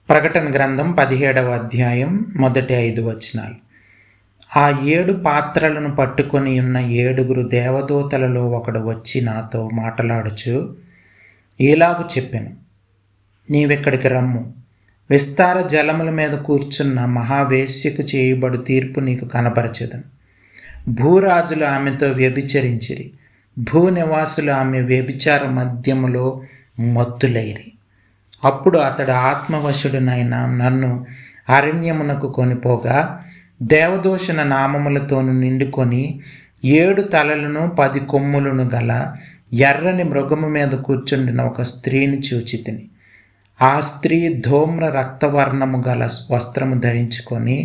ప్రకటన గ్రంథం 17వ అధ్యాయం మొదటి 5 వచనాలు. ఆ 7 పాత్రలను పట్టుకొని ఉన్న 7 దేవదూతలలో ఒకడు వచ్చి నాతో మాటలాడుచు ఇలాగు చెప్పెను, నీవెక్కడికి రమ్ము, విస్తార జలముల మీద కూర్చున్న మహావేశ్యకు చేయబడు తీర్పు నీకు కనపరచెదను. భూరాజులు ఆమెతో వ్యభిచరించిరి, భూనివాసులు ఆమె వ్యభిచార మద్యములో మత్తులైరి. అప్పుడు అతడు ఆత్మవశుడునైన నన్ను అరణ్యమునకు కొనిపోగా, దేవదూషణ నామములతోను నిండుకొని 7 తలలను 10 కొమ్ములను గల ఎర్రని మృగము మీద కూర్చుండిన ఒక స్త్రీని చూచితిని. ఆ స్త్రీ ధూమ్ర రక్తవర్ణము గల వస్త్రము ధరించుకొని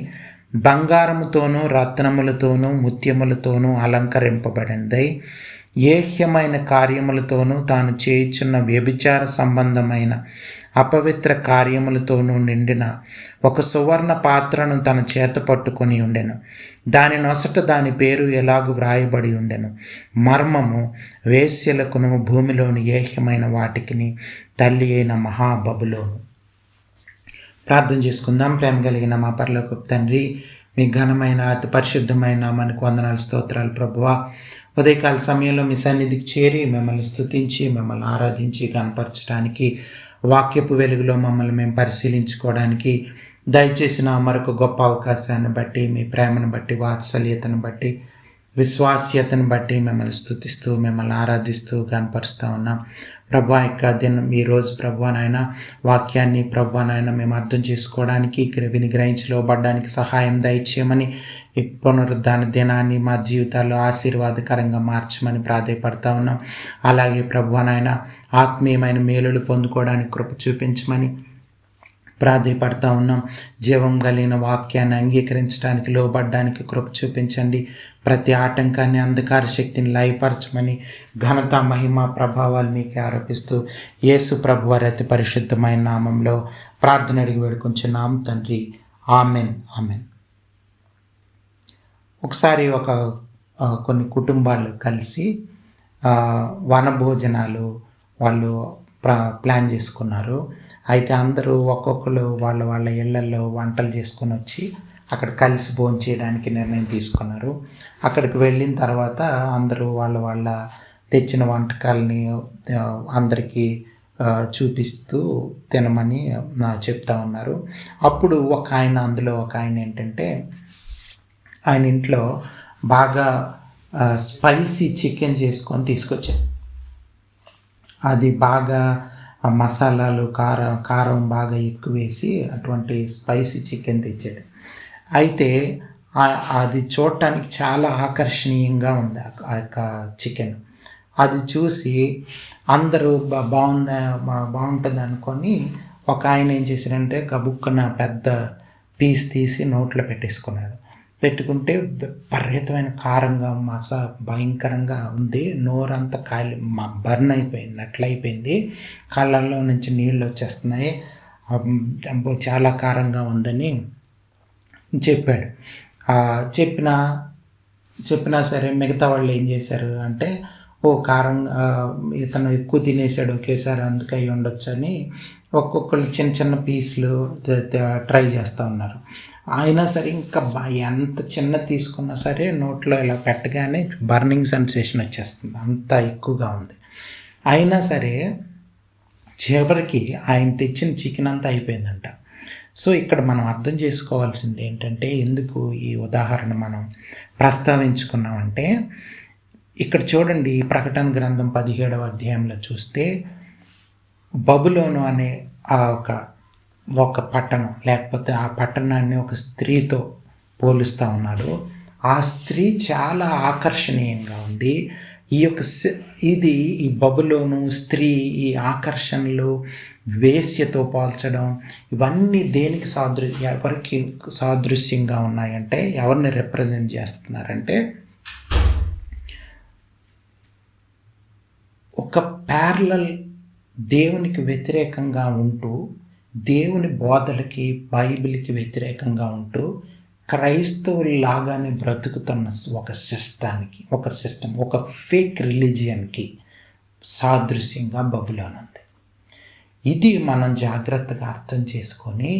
బంగారముతోనూ రత్నములతోనూ ముత్యములతోనూ అలంకరింపబడిందై ఏహ్యమైన కార్యములతోనూ తాను చేయుచున్న వ్యభిచార సంబంధమైన అపవిత్ర కార్యములతోనూ నిండిన ఒక సువర్ణ పాత్రను తన చేత పట్టుకొని ఉండెను. దాని నొసట దాని పేరు ఎలాగు వ్రాయబడి ఉండెను, మర్మము, వేశ్యలకును భూమిలోని ఏహ్యమైన వాటికిని తల్లి అయిన మహాబబులోను. ప్రార్థన చేసుకుందాం. ప్రేమ కలిగిన మా పరలోకపు తండ్రి, మీ ఘనమైన అతి పరిశుద్ధమైన నామానికి వందనాలు, స్తోత్రాలు ప్రభువా. ఉదయకాల సమయంలో మీ సన్నిధికి చేరి మిమ్మల్ని స్తుతించి మిమ్మల్ని ఆరాధించి కనపరచడానికి, వాక్యపు వెలుగులో మమ్మల్ని మేము పరిశీలించుకోవడానికి దయచేసిన మరొక గొప్ప అవకాశాన్ని బట్టి, మీ ప్రేమను బట్టి, వాత్సల్యతను బట్టి, విశ్వాస్యతను బట్టి మిమ్మల్ని స్తుతిస్తూ మిమ్మల్ని ఆరాధిస్తూ కనపరుస్తూ ఉన్నాం. ప్రభా యొక్క దినం ఈరోజు ప్రభువానైన వాక్యాన్ని ప్రభువానైన మేము అర్థం చేసుకోవడానికి, విని గ్రహించలోబడ్డానికి సహాయం దయచేయమని, ఈ పునరుద్ధాన దినాన్ని మా జీవితాల్లో ఆశీర్వాదకరంగా మార్చమని ప్రాధేయపడతా ఉన్నాం. అలాగే ప్రభువానైన ఆత్మీయమైన మేలులు పొందుకోవడానికి కృప చూపించమని ప్రాధేయపడతా ఉన్నాం. జీవం కలిగిన వాక్యాన్ని అంగీకరించడానికి, లోబడ్డానికి కృప చూపించండి. ప్రతి ఆటంకాన్ని, అంధకార శక్తిని లయపరచమని ఘనత, మహిమ, ప్రభావాలు మీకే ఆరోపిస్తూ యేసు ప్రభువారి అతి పరిశుద్ధమైన నామంలో ప్రార్థన అడిగి వేడుకొంచున్నాం తండ్రి. Amen, amen. ఒకసారి కొన్ని కుటుంబాలు కలిసి వనభోజనాలు వాళ్ళు ప్లాన్ చేసుకున్నారు. అయితే అందరూ ఒక్కొక్కరు వాళ్ళ ఇళ్లలో వంటలు చేసుకొని వచ్చి అక్కడ కలిసి భోజనం చేయడానికి నిర్ణయం తీసుకున్నారు. అక్కడికి వెళ్ళిన తర్వాత అందరూ వాళ్ళ తెచ్చిన వంటకాలని అందరికీ చూపిస్తూ తినమని చెప్తా ఉన్నారు. అప్పుడు అందులో ఒక ఆయన ఏంటంటే, ఆయన ఇంట్లో బాగా స్పైసీ చికెన్ చేసుకొని తీసుకొచ్చారు. అది బాగా మసాలాలు, కారం బాగా ఎక్కువ వేసి అటువంటి స్పైసీ చికెన్ తెచ్చాడు. అయితే అది చూడటానికి చాలా ఆకర్షణీయంగా ఉంది ఆ యొక్క చికెన్. అది చూసి అందరూ బాగుంటుంది అనుకొని ఒక ఆయన ఏం చేశారంటే గబుక్కున పెద్ద పీస్ తీసి నోట్లో పెట్టేసుకున్నాడు. పెట్టుకుంటే విపరీతమైన కారంగా భయంకరంగా ఉంది. నోరంతా బర్న్ అయిపోయింది, అట్లయిపోయింది. కళ్ళల్లో నుంచి నీళ్ళు వచ్చేస్తున్నాయి, చాలా కారంగా ఉందని చెప్పాడు. చెప్పినా సరే మిగతా వాళ్ళు ఏం చేశారు అంటే, కారంగా ఇతను ఎక్కువ తినేసాడు ఒకేసారి, అందుకే అయి ఉండొచ్చు అని ఒక్కొక్కరు చిన్న చిన్న పీసులు ట్రై చేస్తూ ఉన్నారు. అయినా సరే ఇంకా ఎంత చిన్న తీసుకున్నా సరే నోట్లో ఇలా పెట్టగానే బర్నింగ్ సెన్సేషన్ వచ్చేస్తుంది, అంత ఎక్కువగా ఉంది. అయినా సరే చివరికి ఆయన తెచ్చిన చికెన్ అంతా అయిపోయిందంట. సో ఇక్కడ మనం అర్థం చేసుకోవాల్సింది ఏంటంటే, ఎందుకు ఈ ఉదాహరణ మనం ప్రస్తావించుకున్నామంటే, ఇక్కడ చూడండి, ప్రకటన గ్రంథం 17వ అధ్యాయంలో చూస్తే బబులోను అనే ఒక పట్టణం, లేకపోతే ఆ పట్టణాన్ని ఒక స్త్రీతో పోలుస్తూ ఉన్నాడు. ఆ స్త్రీ చాలా ఆకర్షణీయంగా ఉంది. ఈ బబులోను స్త్రీ, ఈ ఆకర్షణలు, వేశ్యతో పోల్చడం, ఇవన్నీ దేనికి ఎవరికి సాదృశ్యంగా ఉన్నాయంటే, ఎవరిని రిప్రజెంట్ చేస్తున్నారంటే, ఒక ప్యారలల్ దేవునికి వ్యతిరేకంగా ఉంటూ, దేవుని బోధలకి, బైబిల్కి వ్యతిరేకంగా ఉంటూ క్రైస్తవులాగానే బ్రతుకుతున్న ఒక సిస్టమ్, ఒక ఫేక్ రిలీజియన్కి సాదృశ్యంగా బబులోన్ ఉంది. ఇది మనం జాగ్రత్తగా అర్థం చేసుకొని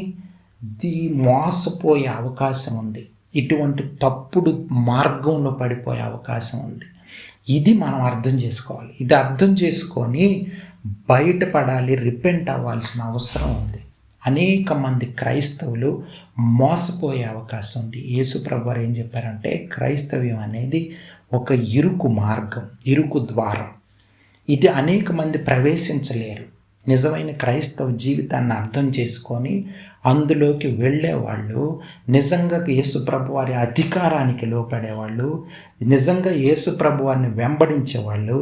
మోసపోయే అవకాశం ఉంది, ఇటువంటి తప్పుడు మార్గంలో పడిపోయే అవకాశం ఉంది. ఇది మనం అర్థం చేసుకోవాలి. ఇది అర్థం చేసుకొని బయటపడాలి, రిపెంట్ అవ్వాల్సిన అవసరం ఉంది. అనేక మంది క్రైస్తవులు మోసపోయే అవకాశం ఉంది. యేసుప్రభు వారు ఏం చెప్పారంటే, క్రైస్తవ్యం అనేది ఒక ఇరుకు మార్గం, ఇరుకు ద్వారం. ఇది అనేక మంది ప్రవేశించలేరు. నిజమైన క్రైస్తవ జీవితాన్ని అర్థం చేసుకొని అందులోకి వెళ్ళేవాళ్ళు, నిజంగా యేసుప్రభు వారి అధికారానికి లోపడేవాళ్ళు, నిజంగా యేసుప్రభు వారిని వెంబడించేవాళ్ళు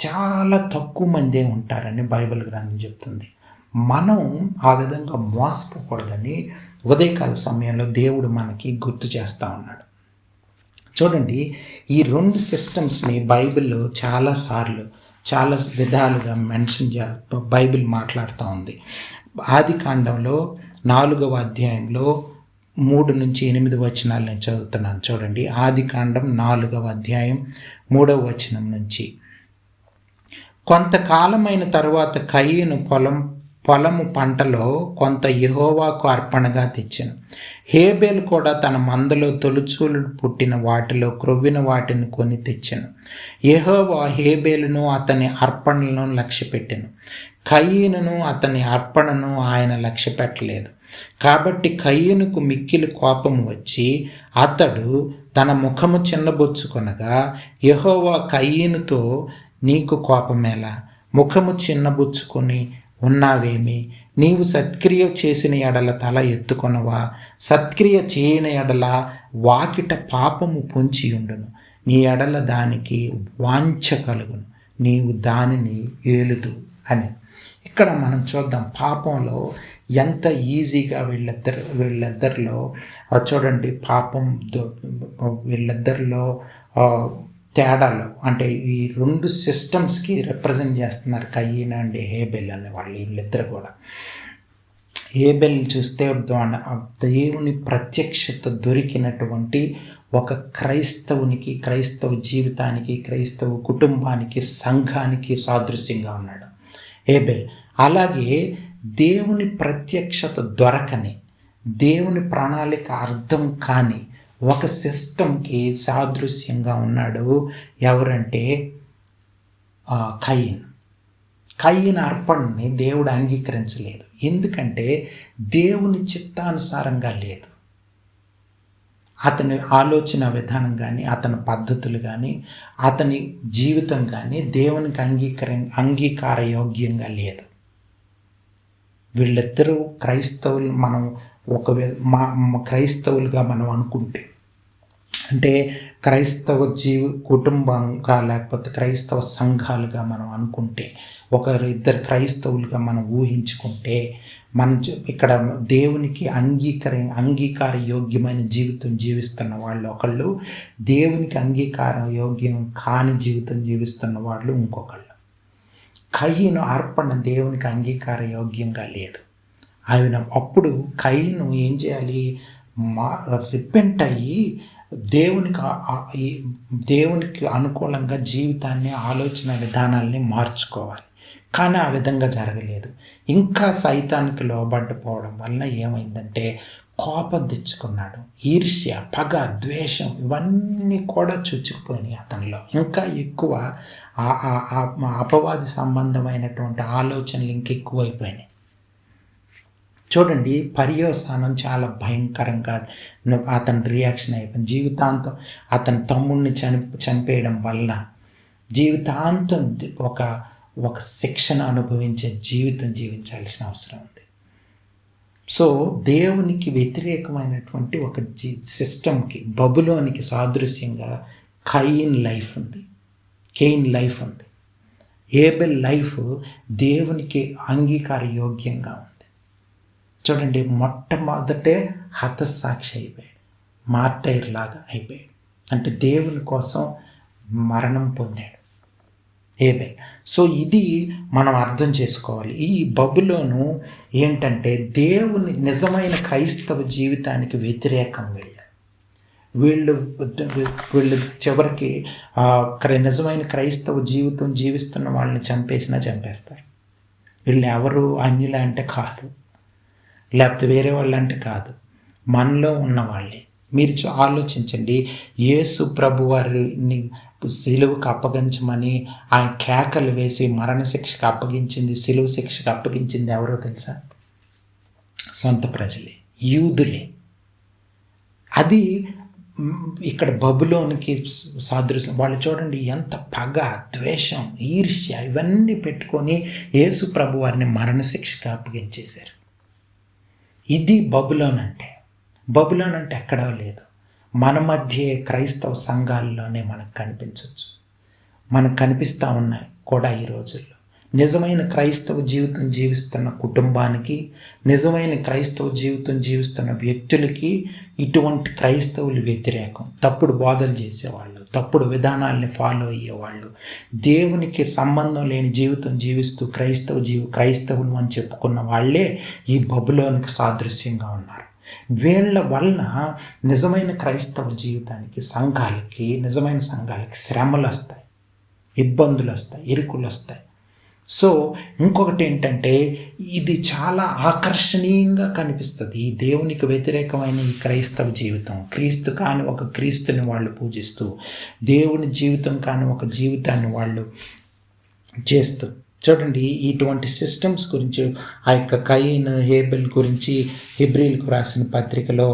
చాలా తక్కువ మందే ఉంటారని బైబిల్ గ్రంథం చెప్తుంది. మనం ఆ విధంగా మోసపోకూడదని ఉదయకాల సమయంలో దేవుడు మనకి గుర్తు చేస్తూ ఉన్నాడు. చూడండి, ఈ 2 సిస్టమ్స్ని బైబిల్లో చాలా విధాలుగా బైబిల్ మాట్లాడుతూ ఉంది. ఆదికాండంలో 4వ అధ్యాయంలో 3-8 వచనాలు నేను చదువుతున్నాను. చూడండి, ఆదికాండం 4వ అధ్యాయం 3వ వచనం నుంచి. కొంతకాలమైన తరువాత కయీను పొలము పంటలో కొంత యెహోవాకు అర్పణగా తెచ్చెను. హేబేలు కూడా తన మందలో తొలుచూలు పుట్టిన వాటిలో క్రొవ్విన వాటిని కొని తెచ్చెను. యెహోవా హేబేలును అతని అర్పణలను లక్ష్యపెట్టెను, కయీనును అతని అర్పణను ఆయన లక్ష్యపెట్టలేదు. కాబట్టి కయీనుకు మిక్కిలి కోపము వచ్చి అతడు తన ముఖము చిన్నబుచ్చుకొనగా, యెహోవా కయీనుతో, నీకు కోపమేలా? ముఖము చిన్నబుచ్చుకొని ఉన్నావేమి? నీవు సత్క్రియ చేసిన ఎడల తల ఎత్తుకొనవా? సత్క్రియ చేయని ఎడల వాకిట పాపము పొంచియుండును. నీ ఎడల దానికి వాంఛ కలుగును, నీవు దానిని ఏలుదు అని. ఇక్కడ మనం చూద్దాం, పాపంలో ఎంత ఈజీగా వీళ్ళిద్దరిలో చూడండి, వీళ్ళిద్దరిలో తేడాలు అంటే ఈ 2 సిస్టమ్స్కి రిప్రజెంట్ చేస్తున్నారు కయీన్ అండ్ హేబెల్ అనే వాళ్ళు. వీళ్ళిద్దరు కూడా, హేబెల్ చూస్తే దేవుని ప్రత్యక్షత దొరికినటువంటి ఒక క్రైస్తవునికి, క్రైస్తవ జీవితానికి, క్రైస్తవ కుటుంబానికి, సంఘానికి సాదృశ్యంగా ఉన్నాడు హేబెల్. అలాగే దేవుని ప్రత్యక్షత దొరకని, దేవుని ప్రణాళిక అర్థం కాని ఒక సిస్టమ్కి సాదృశ్యంగా ఉన్నాడు. ఎవరంటే కయీన్ అర్పణని దేవుడు అంగీకరించలేదు. ఎందుకంటే దేవుని చిత్తానుసారంగా లేదు. అతని ఆలోచన విధానం కానీ, అతని పద్ధతులు కానీ, అతని జీవితం కానీ దేవునికి అంగీకార యోగ్యంగా లేదు. వీళ్ళిద్దరూ క్రైస్తవులు, మనం క్రైస్తవులుగా మనం అనుకుంటే, అంటే క్రైస్తవ కుటుంబంగా లేకపోతే క్రైస్తవ సంఘాలుగా మనం అనుకుంటే, ఇద్దరు క్రైస్తవులుగా మనం ఊహించుకుంటే, ఇక్కడ దేవునికి అంగీకార యోగ్యమైన జీవితం జీవిస్తున్న వాళ్ళు ఒకళ్ళు, దేవునికి అంగీకార యోగ్యం కాని జీవితం జీవిస్తున్న వాళ్ళు ఇంకొకళ్ళు. కయీను అర్పణ దేవునికి అంగీకార యోగ్యంగా లేదు. అప్పుడు కయీను ఏం చేయాలి? రిపెంట్ అయ్యి దేవునికి అనుకూలంగా జీవితాన్ని, ఆలోచన విధానాల్ని మార్చుకోవాలి. కానీ ఆ విధంగా జరగలేదు. ఇంకా సైతానికి లోబడ్డిపోవడం వల్ల ఏమైందంటే కోపం తెచ్చుకున్నాడు. ఈర్ష్య, పగ, ద్వేషం ఇవన్నీ కూడా చుచ్చుకుపోయినాయి అతనిలో. ఇంకా ఎక్కువ అపవాది సంబంధమైనటువంటి ఆలోచనలు ఇంకెక్కువైపోయినాయి. చూడండి, పర్యవసానం చాలా భయంకరంగా అతని రియాక్షన్ అయిపోయింది. జీవితాంతం అతని తమ్ముడిని చంపేయడం వల్ల జీవితాంతం ఒక శిక్షణ అనుభవించే జీవితం జీవించాల్సిన అవసరం ఉంది. సో దేవునికి వ్యతిరేకమైనటువంటి ఒక సిస్టమ్కి, బబులోనికి సాదృశ్యంగా కయీన్ లైఫ్ ఉంది. హేబెల్ లైఫ్ దేవునికి అంగీకార యోగ్యంగా ఉంది. చూడండి, మొట్టమొదటే హతసాక్షి అయిపోయాడు, మార్టైర్ లాగా అయిపోయాడు. అంటే దేవుని కోసం మరణం పొందాడు హేబెల్. సో ఇది మనం అర్థం చేసుకోవాలి. ఈ బబులోను ఏంటంటే దేవుని నిజమైన క్రైస్తవ జీవితానికి వ్యతిరేకం. వీళ్ళు చివరికి నిజమైన క్రైస్తవ జీవితం జీవిస్తున్న వాళ్ళని చంపేస్తారు. వీళ్ళు ఎవరు అన్యులు అంటే కాదు, లేకపోతే వేరే వాళ్ళు అంటే కాదు, మనలో ఉన్నవాళ్ళే. మీరు ఆలోచించండి, యేసు ప్రభు వారిని సిలువకు అప్పగించమని ఆయన కేకలు వేసి మరణశిక్షకు అప్పగించింది, సిలువ శిక్షకు అప్పగించింది ఎవరో తెలుసా? సొంత ప్రజలే, యూదులే. అది ఇక్కడ బబులోనికి సాదృశ్యం. వాళ్ళు చూడండి ఎంత పగ, ద్వేషం, ఈర్ష్య ఇవన్నీ పెట్టుకొని యేసు ప్రభు వారిని మరణశిక్షకు అప్పగించేశారు. ఇది బబులోన్ అంటే. బబులోన్ అంటే ఎక్కడా లేదు, మన మధ్య క్రైస్తవ సంఘాల్లోనే మనకు కనిపించవచ్చు, మనకు కనిపిస్తూ ఉన్నాయి కూడా ఈ రోజుల్లో. నిజమైన క్రైస్తవ జీవితం జీవిస్తున్న కుటుంబానికి, నిజమైన క్రైస్తవ జీవితం జీవిస్తున్న వ్యక్తులకి ఇటువంటి క్రైస్తవులు వ్యతిరేకం. తప్పుడు బోధలు చేసేవాళ్ళు, తప్పుడు విధానాల్ని ఫాలో అయ్యేవాళ్ళు, దేవునికి సంబంధం లేని జీవితం జీవిస్తూ క్రైస్తవులు అని చెప్పుకున్న వాళ్ళే ఈ బబులోనికి సాదృశ్యంగా ఉన్నారు. వీళ్ళ వలన నిజమైన క్రైస్తవ జీవితానికి, నిజమైన సంఘాలకి శ్రమలు వస్తాయి, ఇబ్బందులు వస్తాయి, ఇరుకులు వస్తాయి. సో ఇంకొకటి ఏంటంటే, ఇది చాలా ఆకర్షణీయంగా కనిపిస్తుంది. ఈ దేవునికి వ్యతిరేకమైన ఈ క్రైస్తవ జీవితం, క్రీస్తు కాని ఒక క్రీస్తుని వాళ్ళు పూజిస్తూ, దేవుని జీవితం కాని ఒక జీవితాన్ని వాళ్ళు చేస్తూ. చూడండి, ఇటువంటి సిస్టమ్స్ గురించి ఆ యొక్క కయీన్, హేబెల్ గురించి హెబ్రీలకు రాసిన పత్రికలో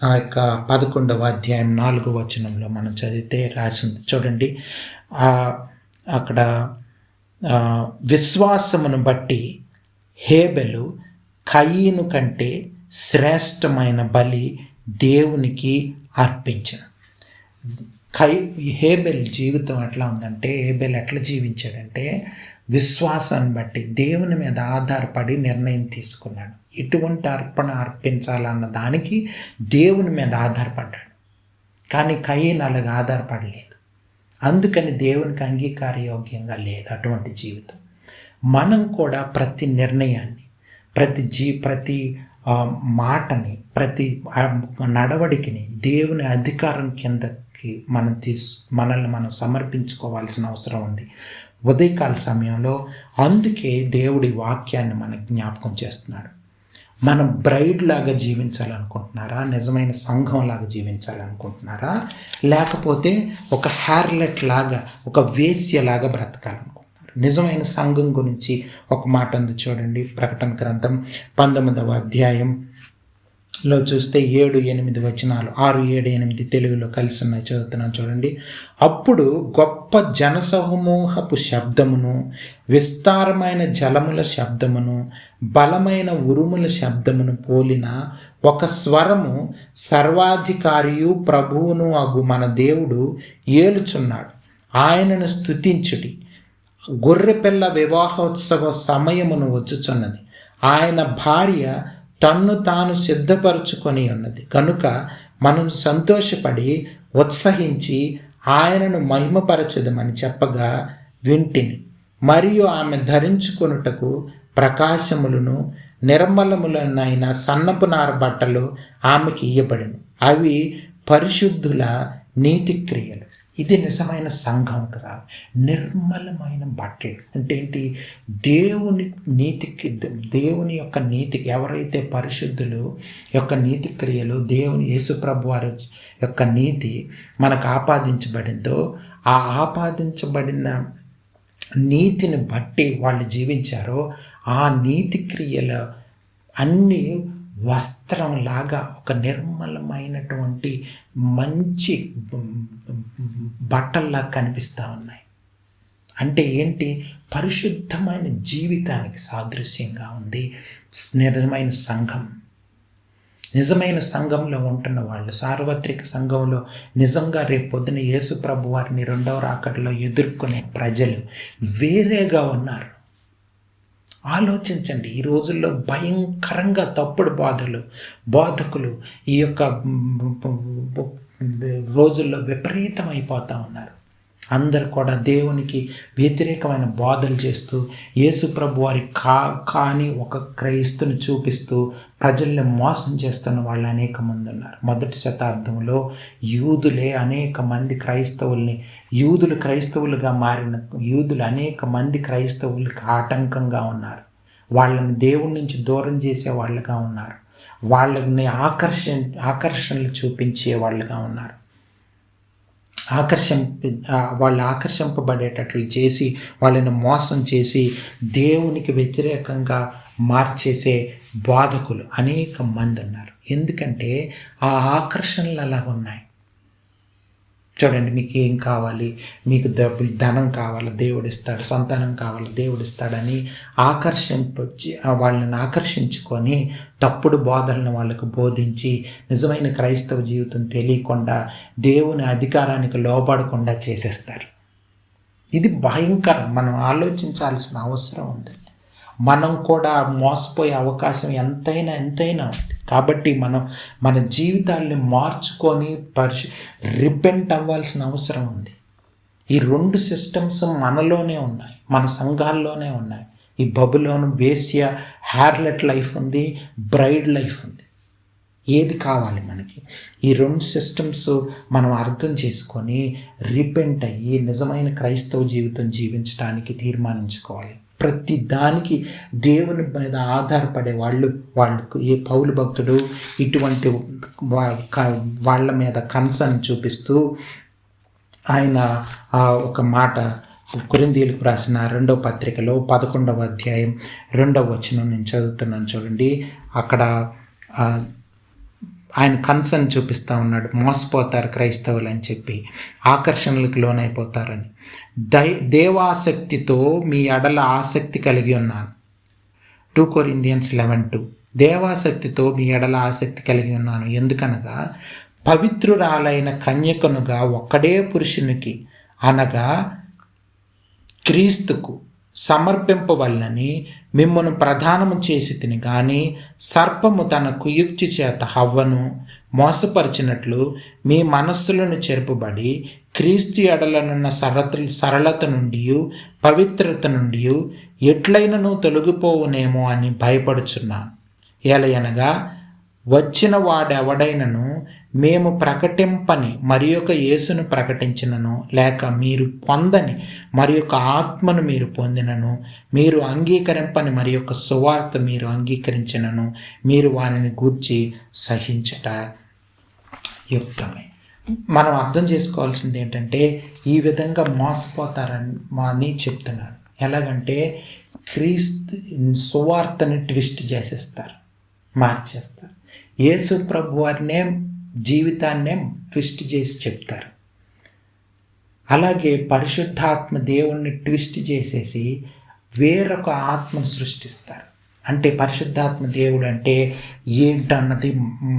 ఆ యొక్క 11వ అధ్యాయం 4వ వచనంలో మనం చదివితే రాసింది. చూడండి, అక్కడ విశ్వాసమును బట్టి హేబెలు కయీను కంటే శ్రేష్టమైన బలి దేవునికి అర్పించను. హేబెల్ జీవితం ఎట్లా ఉందంటే, హేబెల్ ఎట్లా జీవించాడంటే విశ్వాసాన్ని బట్టి దేవుని మీద ఆధారపడి నిర్ణయం తీసుకున్నాడు. ఎటువంటి అర్పణ అర్పించాలన్న దానికి దేవుని మీద ఆధారపడ్డాడు. కానీ కయీన్ అలాగా ఆధారపడలేదు. అందుకని దేవునికి అంగీకారయోగ్యంగా లేదు అటువంటి జీవితం. మనం కూడా ప్రతి నిర్ణయాన్ని, ప్రతి మాటని, ప్రతి నడవడికిని దేవుని అధికారం కిందకి మనల్ని మనం సమర్పించుకోవాల్సిన అవసరం ఉంది ఉదయకాల సమయంలో. అందుకే దేవుడి వాక్యాన్ని మనకు జ్ఞాపకం చేస్తున్నాడు. మనం బ్రైడ్ లాగా జీవించాలనుకుంటున్నారా? నిజమైన సంఘం లాగా జీవించాలనుకుంటున్నారా? లేకపోతే ఒక హ్యార్లెట్ లాగా, ఒక వేశ్యలాగా బ్రతకాలనుకుంటున్నారా? నిజమైన సంఘం గురించి ఒక మాట ఉంది చూడండి. ప్రకటన గ్రంథం 19వ అధ్యాయంలో చూస్తే 7-8 వచనాలు, 6-7-8 తెలుగులో కలిసి ఉన్నాయి, చదువుతున్నాను చూడండి. అప్పుడు గొప్ప జనసమూహపు శబ్దమును, విస్తారమైన జలముల శబ్దమును, బలమైన ఉరుముల శబ్దమును పోలిన ఒక స్వరము సర్వాధికారియు ప్రభువును అగు మన దేవుడు ఏలుచున్నాడు, ఆయనను స్తుతించుడి, గొర్రెపిల్ల వివాహోత్సవ సమయమును వచ్చుచున్నది, ఆయన భార్య తన్ను తాను సిద్ధపరచుకొని ఉన్నది కనుక మనం సంతోషపడి ఉత్సహించి ఆయనను మహిమపరచదమని చెప్పగా వింటిని. మరియు ఆమె ధరించుకొనుటకు ప్రకాశములను నిర్మలములనైన సన్నపు నార బట్టలు ఆమెకి ఇయ్యబడిను, అవి పరిశుద్ధుల నీతి క్రియలు. ఇది నిజమైన సంఘం కదా. నిర్మలమైన బట్టలు అంటే ఏంటి? దేవుని యొక్క నీతి, ఎవరైతే పరిశుద్ధులు యొక్క నీతి క్రియలు, దేవుని యేసుప్రభు వారి యొక్క నీతి మనకు ఆపాదించబడిందో, ఆ ఆపాదించబడిన నీతిని బట్టి వాళ్ళు జీవించారో, ఆ నీతి క్రియల అన్నీ వస్త్రంలాగా ఒక నిర్మలమైనటువంటి మంచి బట్టల్లా కనిపిస్తూ ఉన్నాయి. అంటే ఏంటి? పరిశుద్ధమైన జీవితానికి సాదృశ్యంగా ఉంది నిజమైన సంఘం. నిజమైన సంఘంలో ఉంటున్న వాళ్ళు, సార్వత్రిక సంఘంలో నిజంగా రేపు పొద్దున యేసు ప్రభు వారిని 2వ రాకడలో ఎదుర్కొనే ప్రజలు వేరేగా ఉన్నారు. ఆలోచించండి, ఈ రోజుల్లో భయంకరంగా తప్పుడు బోధకులు ఈ యొక్క రోజుల్లో విపరీతమైపోతూ ఉన్నారు. అందరు కూడా దేవునికి వ్యతిరేకమైన బోధలు చేస్తూ యేసు ప్రభు వారి కాని ఒక క్రైస్తుని చూపిస్తూ ప్రజల్ని మోసం చేస్తున్న వాళ్ళు అనేక మంది ఉన్నారు. మొదటి శతాబ్దంలో యూదులే అనేక మంది యూదులు క్రైస్తవులుగా మారిన యూదులు అనేక మంది క్రైస్తవులకి ఆటంకంగా ఉన్నారు. వాళ్ళని దేవుడి నుంచి దూరం చేసే వాళ్ళుగా ఉన్నారు. వాళ్ళని ఆకర్షణలు చూపించే వాళ్ళుగా ఉన్నారు. వాళ్ళు ఆకర్షింపబడేటట్లు చేసి వాళ్ళని మోసం చేసి దేవునికి వ్యతిరేకంగా మార్చేసే బోధకులు అనేక మంది ఉన్నారు. ఎందుకంటే ఆ ఆకర్షణలు అలాగ ఉన్నాయి. చూడండి, మీకు ఏం కావాలి, మీకు ధనం కావాలి దేవుడు ఇస్తాడు, సంతానం కావాలి దేవుడు ఇస్తాడని వాళ్ళని ఆకర్షించుకొని తప్పుడు బోధనలను వాళ్ళకు బోధించి నిజమైన క్రైస్తవ జీవితం తెలియకుండా దేవుని అధికారానికి లోబడకుండా చేసేస్తారు. ఇది భయంకరం. మనం ఆలోచించాల్సిన అవసరం ఉంది. మనం కూడా మోసపోయే అవకాశం ఎంతైనా ఉంది. కాబట్టి మనం మన జీవితాల్ని మార్చుకొని రిపెంట్ అవ్వాల్సిన అవసరం ఉంది. ఈ 2 సిస్టమ్స్ మనలోనే ఉన్నాయి, మన సంఘాల్లోనే ఉన్నాయి. ఈ బబులోను వేశ్య హ్యార్లెట్ లైఫ్ ఉంది, బ్రైడ్ లైఫ్ ఉంది. ఏది కావాలి మనకి? ఈ 2 సిస్టమ్స్ మనం అర్థం చేసుకొని రిపెంట్ అయ్యి నిజమైన క్రైస్తవ జీవితం జీవించడానికి తీర్మానించుకోవాలి. ప్రతి దానికి దేవుని మీద ఆధారపడే వాళ్ళకు ఏ పౌలు భక్తుడు ఇటువంటి వాళ్ళ మీద కన్సర్న్ చూపిస్తూ ఆయన ఒక మాట కొరింథీయులకు రాసిన 2వ పత్రికలో 11వ అధ్యాయం 2వ వచనం నేను చదువుతున్నాను చూడండి. అక్కడ ఆయన కన్సర్న్ చూపిస్తూ ఉన్నాడు. మోసపోతారు క్రైస్తవులు అని చెప్పి, ఆకర్షణలకు లోనైపోతారని. దేవాసక్తితో మీ ఎడల ఆసక్తి కలిగి ఉన్నాను. 2 Corinthians 11:2. దేవాసక్తితో మీ ఎడల ఆసక్తి కలిగి ఉన్నాను. ఎందుకనగా పవిత్రురాలైన కన్యకనుగా ఒక్కడే పురుషునికి అనగా క్రీస్తుకు సమర్పింపవలనని మిమ్మను ప్రధానము చేసి తిని గాని సర్పము తన కుయుక్తి చేత హవ్వను మోసపరిచినట్లు మీ మనస్సులను చెరుపుబడి క్రీస్తు ఎడలనున్న సరళత నుండి పవిత్రత నుండి ఎట్లైనను తొలగిపోవునేమో అని భయపడుచున్నాను. ఎలయనగా వచ్చిన వాడెవడైనను మేము ప్రకటింపని మరి యొక్క యేసును ప్రకటించినను, లేక మీరు పొందని మరి యొక్క ఆత్మను మీరు పొందినను, మీరు అంగీకరింపని మరి యొక్క సువార్త మీరు అంగీకరించినను, మీరు వారిని గూర్చి సహించుట యుక్తమే. మనం అర్థం చేసుకోవాల్సింది ఏంటంటే ఈ విధంగా మోసపోతారని చెప్తున్నాడు. ఎలాగంటే క్రీస్తు సువార్తని ట్విస్ట్ చేసేస్తారు, మార్చేస్తారు. యేసు ప్రభు వారినే జీవితాన్నే ట్విస్ట్ చేసి చెప్తారు. అలాగే పరిశుద్ధాత్మ దేవుణ్ణి ట్విస్ట్ చేసేసి వేరొక ఆత్మను సృష్టిస్తారు. అంటే పరిశుద్ధాత్మ దేవుడు అంటే ఏంటన్నది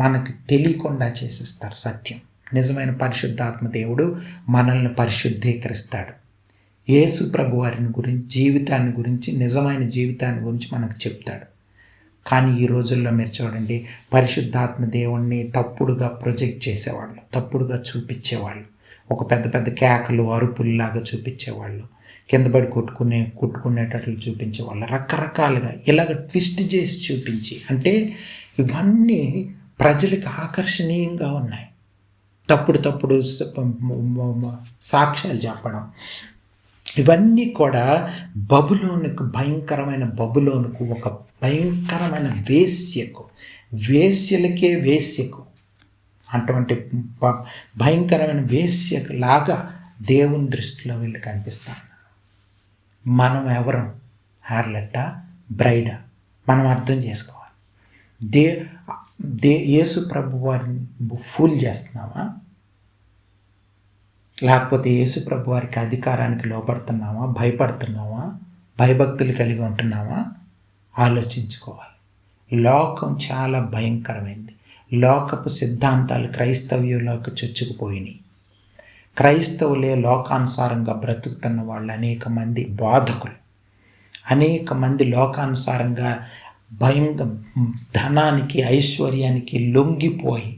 మనకు తెలియకుండా చేసేస్తారు. సత్యం, నిజమైన పరిశుద్ధాత్మ దేవుడు మనల్ని పరిశుద్ధీకరిస్తాడు. యేసు ప్రభు వారిని గురించి, జీవితాన్ని గురించి, నిజమైన జీవితాన్ని గురించి మనకు చెప్తాడు. కానీ ఈ రోజుల్లో మీరు చూడండి, పరిశుద్ధాత్మ దేవుణ్ణి తప్పుడుగా ప్రొజెక్ట్ చేసేవాళ్ళు, తప్పుడుగా చూపించేవాళ్ళు, ఒక పెద్ద పెద్ద కేకలు అరుపుల్లాగా చూపించేవాళ్ళు, కింద పడి కొట్టుకునేటట్లు చూపించేవాళ్ళు, రకరకాలుగా ఇలాగ ట్విస్ట్ చేసి చూపించి, అంటే ఇవన్నీ ప్రజలకు ఆకర్షణీయంగా ఉన్నాయి. తప్పుడు సాక్ష్యాలు చెప్పడం, ఇవన్నీ కూడా భయంకరమైన బబులోనుకు, ఒక భయంకరమైన వేశ్యకు అటువంటి భయంకరమైన వేశ్యలాగా దేవుని దృష్టిలో వీళ్ళు కనిపిస్తాను. మనం ఎవరం? హ్యార్లెట్టా, బ్రైడా? మనం అర్థం చేసుకోవాలి. యేసు ప్రభు వారిని ఫూల్ చేస్తున్నావా? లేకపోతే యేసు ప్రభు వారికి అధికారానికి లోపడుతున్నావా? భయపడుతున్నావా? భయభక్తులు కలిగి ఉంటున్నావా? ఆలోచించుకోవాలి. లోకం చాలా భయంకరమైంది. లోకపు సిద్ధాంతాలు క్రైస్తవ్యంలోకి చొచ్చుకుపోయినాయి. క్రైస్తవులే లోకానుసారంగా బ్రతుకుతున్న వాళ్ళు అనేక మంది బోధకులు, అనేక మంది లోకానుసారంగా ధనానికి, ఐశ్వర్యానికి లొంగిపోయి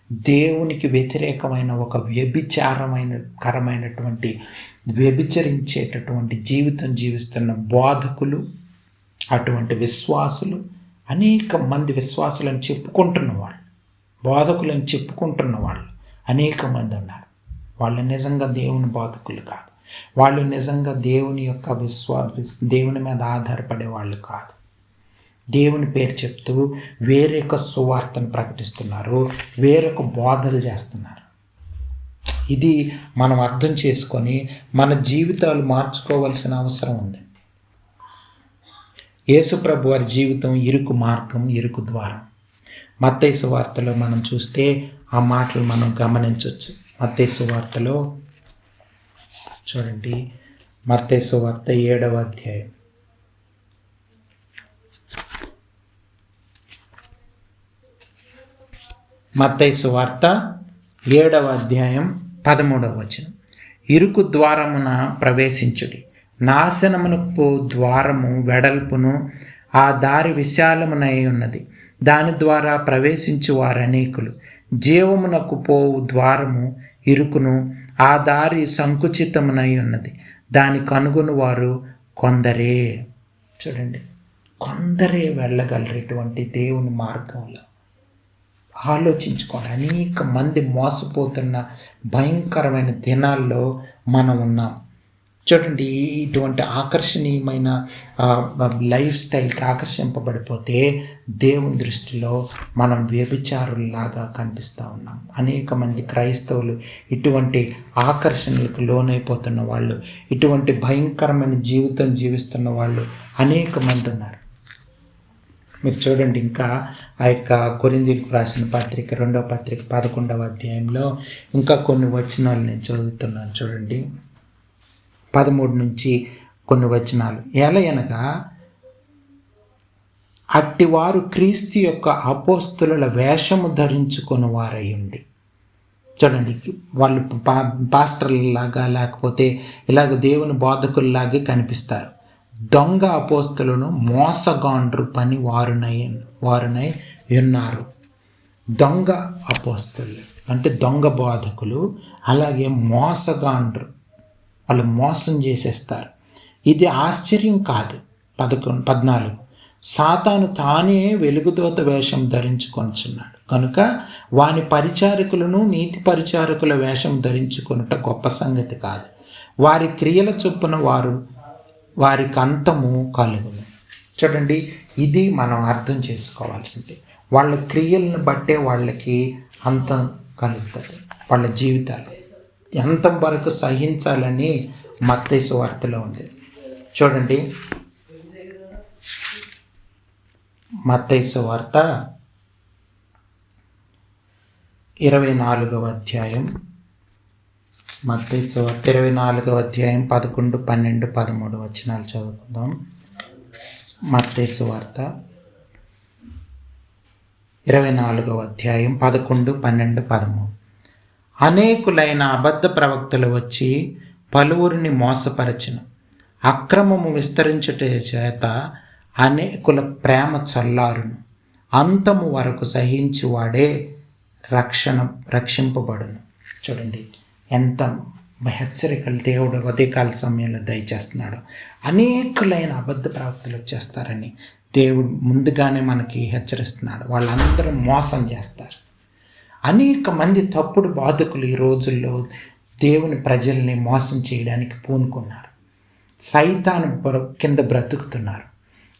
దేవునికి వ్యతిరేకమైన ఒక వ్యభిచరించేటటువంటి జీవితం జీవిస్తున్న బోధకులు, అటువంటి విశ్వాసులు, అనేక మంది విశ్వాసులను చెప్పుకుంటున్న వాళ్ళు, బోధకులను చెప్పుకుంటున్న వాళ్ళు అనేక మంది ఉన్నారు. వాళ్ళు నిజంగా దేవుని బోధకులు కాదు. వాళ్ళు నిజంగా దేవుని యొక్క దేవుని మీద ఆధారపడే వాళ్ళు కాదు. దేవుని పేరు చెప్తూ వేరొక సువార్తను ప్రకటిస్తున్నారు, వేరొక బోధలు చేస్తున్నారు. ఇది మనం అర్థం చేసుకొని మన జీవితాలు మార్చుకోవాల్సిన అవసరం ఉంది. యేసుప్రభు వారి జీవితం ఇరుకు మార్గం, ఇరుకు ద్వారం. మత్తయి సువార్తలో మనం చూస్తే ఆ మాటలు మనం గమనించవచ్చు. మత్తయి సువార్తలో చూడండి, మత్తయి సువార్త 7వ అధ్యాయం. మత్తయి సువార్త 7వ అధ్యాయం 13వ వచనం. ఇరుకు ద్వారమున ప్రవేశించుడి, నాశనమునకు ద్వారము వెడల్పును, ఆ దారి విశాలమునై ఉన్నది, దాని ద్వారా ప్రవేశించు వారు అనేకులు. జీవమునకు పోవు ద్వారము ఇరుకును, ఆ దారి సంకుచితమునై ఉన్నది, దాని కనుగొని వారు కొందరే. చూడండి, కొందరే వెళ్ళగలరు ఇటువంటి దేవుని మార్గంలో. ఆలోచించుకోండి, అనేక మంది మోసపోతున్న భయంకరమైన దినాల్లో మనం ఉన్నాం. చూడండి, ఇటువంటి ఆకర్షణీయమైన లైఫ్ స్టైల్కి ఆకర్షింపబడిపోతే దేవుని దృష్టిలో మనం వ్యభిచారుల్లాగా కనిపిస్తూ ఉన్నాం. అనేక మంది క్రైస్తవులు ఇటువంటి ఆకర్షణలకు లోనైపోతున్న వాళ్ళు, ఇటువంటి భయంకరమైన జీవితం జీవిస్తున్న వాళ్ళు అనేక మంది ఉన్నారు. మీరు చూడండి, ఇంకా ఆ యొక్క కొరింథీయులకు రాసిన పత్రిక 2వ పత్రిక 11వ అధ్యాయంలో ఇంకా కొన్ని వచనాలు నేను చదువుతున్నాను. చూడండి, 13 నుంచి కొన్ని వచనాలు. ఎలయనగా అట్టివారు క్రీస్తు యొక్క అపోస్తుల వేషము ధరించుకొని వారయ్యండి. చూడండి, వాళ్ళు పాస్టర్లాగా లేకపోతే ఇలాగ దేవుని బోధకుల్లాగే కనిపిస్తారు. దొంగ అపోస్తులను మోసగాండ్రు పని వారునై ఉన్నారు. దొంగ అపోస్తులు అంటే దొంగ బోధకులు, అలాగే మోసగాండ్రు, వాళ్ళు మోసం చేసేస్తారు. ఇది ఆశ్చర్యం కాదు. 14 సాతాను తానే వెలుగుదూత వేషం ధరించుకొనుచున్నాడు కనుక వాని పరిచారకులను నీతి పరిచారకుల వేషం ధరించుకొనుట గొప్ప సంగతి కాదు. వారి క్రియల చొప్పున వారికి అంతము కలుగును. చూడండి, ఇది మనం అర్థం చేసుకోవాల్సింది. వాళ్ళ క్రియలను బట్టే వాళ్ళకి అంతం కలుగుతుంది. వాళ్ళ జీవితాలు అంతం వరకు సహించాలని మత్తయి సువార్తలో ఉంది. చూడండి, మత్తయి సువార్త 24వ అధ్యాయం. మత్తయి సువార్త 24వ అధ్యాయం 11, 12, 13 వచనాలు చదువుకుందాం. మత్తయి సువార్త 24వ అధ్యాయం 11, 12, 13. అనేకులైన అబద్ధ ప్రవక్తలు వచ్చి పలువురిని మోసపరచును. అక్రమము విస్తరించుట చేత అనేకుల ప్రేమ చల్లారును. అంతము వరకు సహించువాడే రక్షింపబడును. చూడండి, ఎంత హెచ్చరికలు దేవుడు ఉదయకాల సమయంలో దయచేస్తున్నాడు. అనేకులైన అబద్ధ ప్రవక్తలు వచ్చేస్తారని దేవుడు ముందుగానే మనకి హెచ్చరిస్తున్నాడు. వాళ్ళందరూ మోసం చేస్తారు. అనేక మంది తప్పుడు బాధకులు ఈ రోజుల్లో దేవుని ప్రజల్ని మోసం చేయడానికి పూనుకున్నారు. సైతాను కింద బ్రతుకుతున్నారు.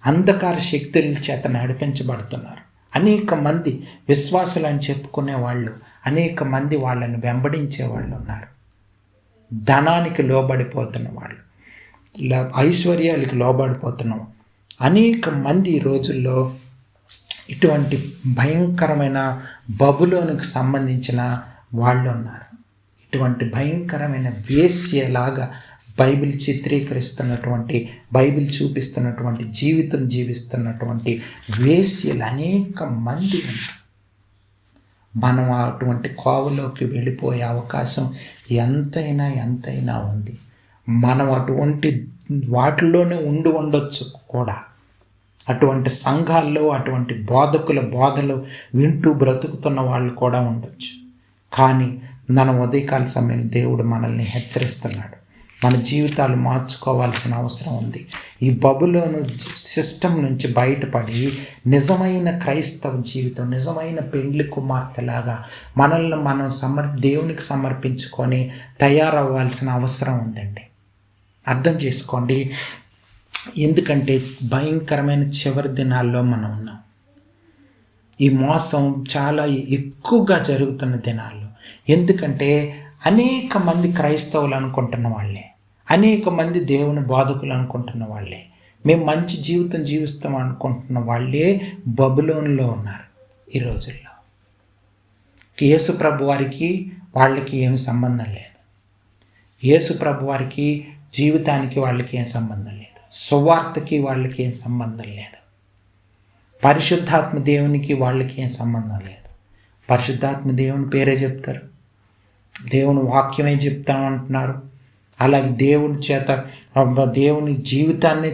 అంధకార శక్తుల చేత నడిపించబడుతున్నారు. అనేక మంది విశ్వాసులు అని చెప్పుకునే వాళ్ళు, అనేక మంది వాళ్ళని వెంబడించే వాళ్ళు ఉన్నారు. ధనానికి లోబడిపోతున్న వాళ్ళు, ఐశ్వర్యాలకి లోబడిపోతున్నాం. అనేక మంది ఈ రోజుల్లో ఇటువంటి భయంకరమైన బబులోనికి సంబంధించిన వాళ్ళు ఉన్నారు. ఇటువంటి భయంకరమైన వేశ్యలాగా బైబిల్ చిత్రీకరిస్తున్నటువంటి, బైబిల్ చూపిస్తున్నటువంటి జీవితం జీవిస్తున్నటువంటి వేశ్యలు అనేక మంది ఉన్నారు. మనం అటువంటి కోవలోకి వెళ్ళిపోయే అవకాశం ఎంతైనా ఉంది. మనం అటువంటి వాటిలోనే ఉండొచ్చు కూడా. అటువంటి సంఘాల్లో అటువంటి బోధకుల బోధలు వింటూ బ్రతుకుతున్న వాళ్ళు కూడా ఉండొచ్చు. కానీ మన ఉదయకాల సమయం దేవుడు మనల్ని హెచ్చరిస్తున్నాడు. మన జీవితాలు మార్చుకోవాల్సిన అవసరం ఉంది. ఈ బబులోను సిస్టమ్ నుంచి బయటపడి నిజమైన క్రైస్తవ జీవితం, నిజమైన పెండ్లి కుమార్తెలాగా మనల్ని మనం దేవునికి సమర్పించుకొని తయారవ్వాల్సిన అవసరం ఉందండి. అర్థం చేసుకోండి. ఎందుకంటే భయంకరమైన చివరి దినాల్లో మనం ఉన్నాం. ఈ మోసం చాలా ఎక్కువగా జరుగుతున్న దినాల్లో. ఎందుకంటే అనేక మంది క్రైస్తవులు అనుకుంటున్న వాళ్ళే, అనేక మంది దేవుని బోధకులు అనుకుంటున్న వాళ్ళే, మేము మంచి జీవితం జీవిస్తాం అనుకుంటున్న వాళ్ళే బబులోనులో ఉన్నారు ఈ రోజుల్లో. యేసు ప్రభు వారికి వాళ్ళకి ఏమి సంబంధం లేదు. యేసు ప్రభు వారికి జీవితానికి వాళ్ళకి ఏం సంబంధం లేదు. సువార్తకి వాళ్ళకి ఏం సంబంధం లేదు. పరిశుద్ధాత్మ దేవునికి వాళ్ళకి ఏం సంబంధం లేదు. పరిశుద్ధాత్మ దేవుని పేరే చెప్తారు, దేవుని వాక్యమే చెప్తామంటున్నారు. అలాగే దేవుని చేత దేవుని జీవితాన్నే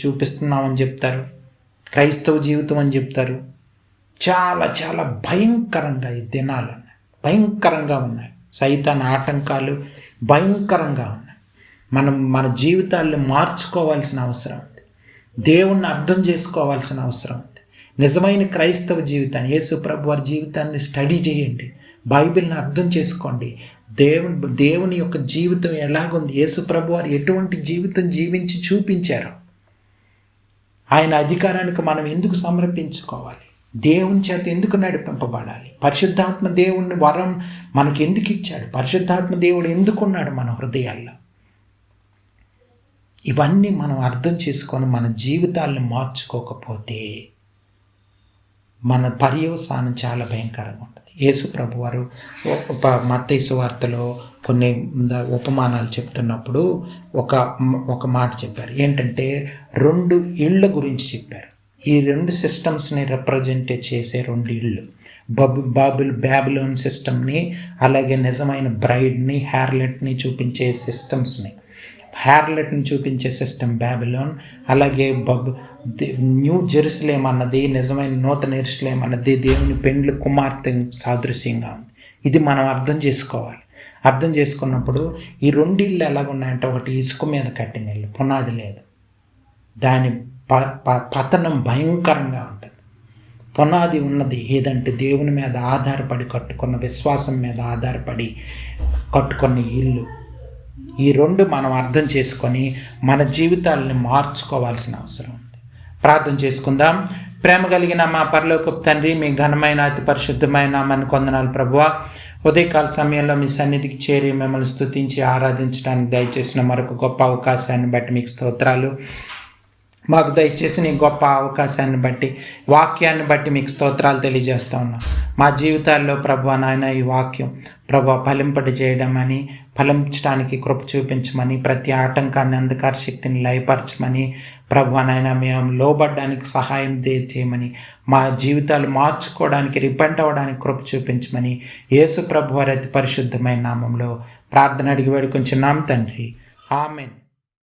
చూపిస్తున్నామని చెప్తారు, క్రైస్తవ జీవితం అని చెప్తారు. చాలా చాలా భయంకరంగా ఈ దినాలు ఉన్నాయి, భయంకరంగా ఉన్నాయి. సైతాన్ ఆటంకాలు భయంకరంగా ఉన్నాయి. మన జీవితాలను మార్చుకోవాల్సిన అవసరం ఉంది. దేవుణ్ణి అర్థం చేసుకోవాల్సిన అవసరం ఉంది. నిజమైన క్రైస్తవ జీవితాన్ని, యేసు ప్రభు వారి జీవితాన్ని స్టడీ చేయండి, బైబిల్ని అర్థం చేసుకోండి. దేవుని యొక్క జీవితం ఎలాగుంది, యేసు ప్రభు వారు ఎటువంటి జీవితం జీవించి చూపించారు, ఆయన అధికారానికి మనం ఎందుకు సమర్పించుకోవాలి, దేవుని చేత ఎందుకు నడిపింపబడాలి, పరిశుద్ధాత్మ దేవుని వరం మనకి ఎందుకు ఇచ్చాడు, పరిశుద్ధాత్మ దేవుడు ఎందుకున్నాడు మన హృదయాల్లో, ఇవన్నీ మనం అర్థం చేసుకొని మన జీవితాలను మార్చుకోకపోతే మన పర్యవసానం చాలా భయంకరంగా ఉంటుంది. యేసు ప్రభు వారు మత్తయి సువార్తలో కొన్ని ఉపమానాలు చెప్తున్నప్పుడు ఒక మాట చెప్పారు. ఏంటంటే 2 ఇళ్ళ గురించి చెప్పారు. ఈ 2 సిస్టమ్స్ని రిప్రజెంట్ చేసే 2 ఇళ్ళు, బ్యాబిలోన్ సిస్టమ్ని, అలాగే నిజమైన బ్రైడ్ని, హ్యార్లెట్ని చూపించే సిస్టమ్స్ని. హ్యార్లెట్ని చూపించే సిస్టమ్ బ్యాబిలోన్, అలాగే న్యూ జెరూసలేం అన్నది, నిజమైన నూతన యెరూషలేం అన్నది దేవుని పెండ్లి కుమార్తె సాదృశ్యంగా ఉంది. ఇది మనం అర్థం చేసుకోవాలి. అర్థం చేసుకున్నప్పుడు ఈ 2 ఇళ్ళు ఎలాగున్నాయంటే, ఒకటి ఇసుక మీద కట్టిన ఇల్లు, పునాది లేదు, దాని పతనం భయంకరంగా ఉంటుంది. పునాది ఉన్నది ఏదంటే దేవుని మీద ఆధారపడి కట్టుకున్న, విశ్వాసం మీద ఆధారపడి కట్టుకున్న ఇల్లు. ఈ 2 మనం అర్థం చేసుకొని మన జీవితాలను మార్చుకోవాల్సిన అవసరం ఉంది. ప్రార్థన చేసుకుందాం. ప్రేమ కలిగిన మా పరలోకపు తండ్రి, మీ ఘనమైన అతి పరిశుద్ధమైన నామాన్ని కొందనాలు ప్రభువా. ఉదయకాల సమయంలో మీ సన్నిధికి చేరి మిమ్మల్ని స్తుతించి ఆరాధించడానికి దయచేసిన మరొక గొప్ప అవకాశాన్ని బట్టి మీకు స్తోత్రాలు. మాకు దయచేసి నీ గొప్ప అవకాశాన్ని బట్టి, వాక్యాన్ని బట్టి మీకు స్తోత్రాలు తెలియజేస్తూ ఉన్నాం. మా జీవితాల్లో ప్రభువా నాయన ఈ వాక్యం ప్రభువా ఫలింపజేయడమని, ఫలించడానికి కృప చూపించమని, ప్రతి ఆటంకాన్ని, అంధకార శక్తిని లయపరచమని ప్రభువా నాయన మేము లోబడ్డానికి సహాయం చేయమని, మా జీవితాలు మార్చుకోవడానికి, రిపెంట్ అవ్వడానికి కృప చూపించమని యేసు ప్రభువారి అతి పరిశుద్ధమైన నామంలో ప్రార్థన అడిగి వేడుకొంచున్నాం తండ్రి. ఆమేన్.